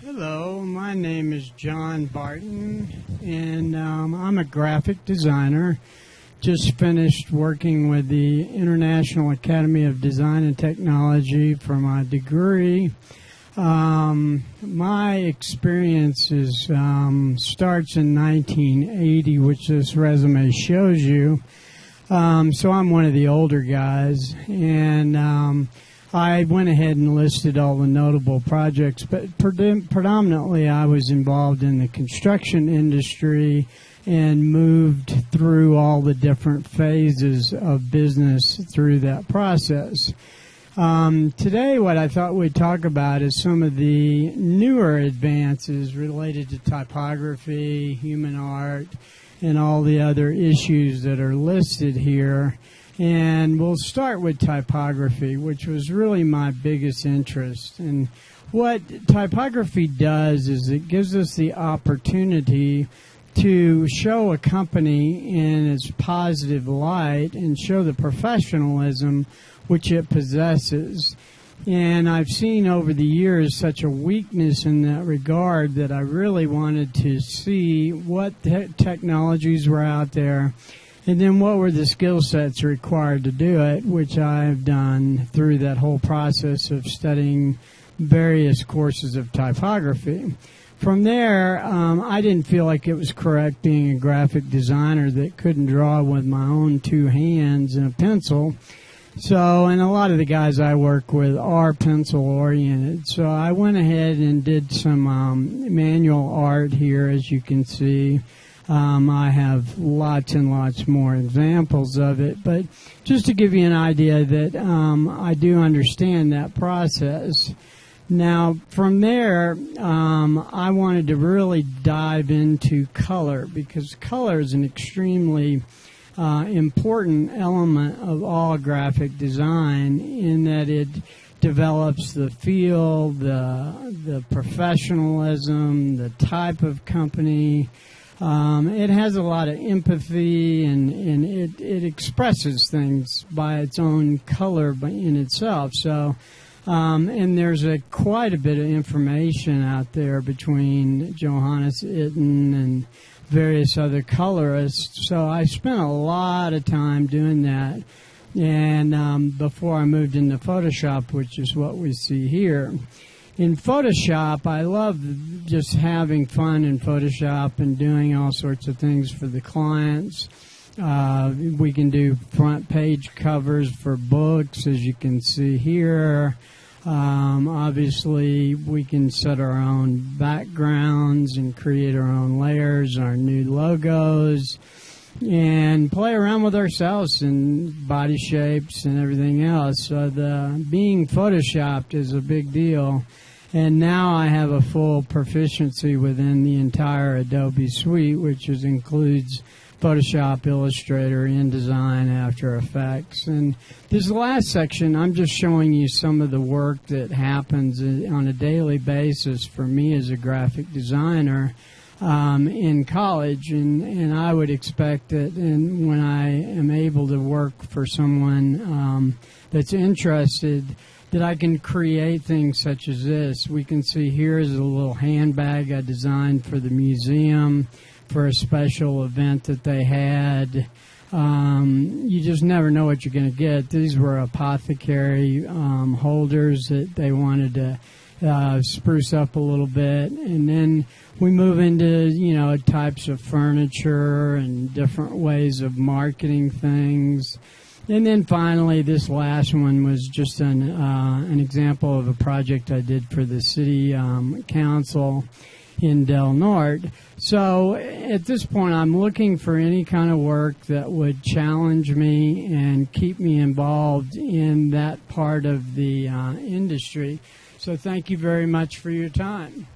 Hello, my name is John Barton, and I'm a graphic designer. Just finished working with the International Academy of Design and Technology for my degree. My experience starts in 1980, which this resume shows you. So I'm one of the older guys, and I went ahead and listed all the notable projects, but predominantly I was involved in the construction industry and moved through all the different phases of business through that process. Today what I thought we'd talk about is some of the newer advances related to typography, human art, and all the other issues that are listed here. And we'll start with typography, which was really my biggest interest. And what typography does is it gives us the opportunity to show a company in its positive light and show the professionalism which it possesses. And I've seen over the years such a weakness in that regard that I really wanted to see what technologies were out there, and then what were the skill sets required to do it, which I've done through that whole process of studying various courses of typography. From there, I didn't feel like it was correct being a graphic designer that couldn't draw with my own two hands and a pencil. So, and a lot of the guys I work with are pencil-oriented. So I went ahead and did some manual art here, as you can see. I have lots and lots more examples of it, but just to give you an idea that I do understand that process. Now, from there, I wanted to really dive into color, because color is an extremely important element of all graphic design, in that it develops the feel, the professionalism, the type of company. It has a lot of empathy, and it expresses things by its own color in itself. So, and there's quite a bit of information out there between Johannes Itten and various other colorists. So I spent a lot of time doing that, and before I moved into Photoshop, which is what we see here. In Photoshop, I love just having fun in Photoshop and doing all sorts of things for the clients. We can do front page covers for books, as you can see here. Obviously, we can set our own backgrounds and create our own layers, our new logos, and play around with ourselves and body shapes and everything else. So being photoshopped is a big deal. And now I have a full proficiency within the entire Adobe suite, which includes Photoshop, Illustrator, InDesign, After Effects. And this last section, I'm just showing you some of the work that happens on a daily basis for me as a graphic designer in college. And I would expect that when I am able to work for someone that's interested, that I can create things such as this. We can see here is a little handbag I designed for the museum for a special event that they had. You just never know what you're going to get. These were apothecary holders that they wanted to spruce up a little bit. And then we move into, types of furniture and different ways of marketing things. And then finally, this last one was just an example of a project I did for the city council in Del Norte. So at this point, I'm looking for any kind of work that would challenge me and keep me involved in that part of the industry. So thank you very much for your time.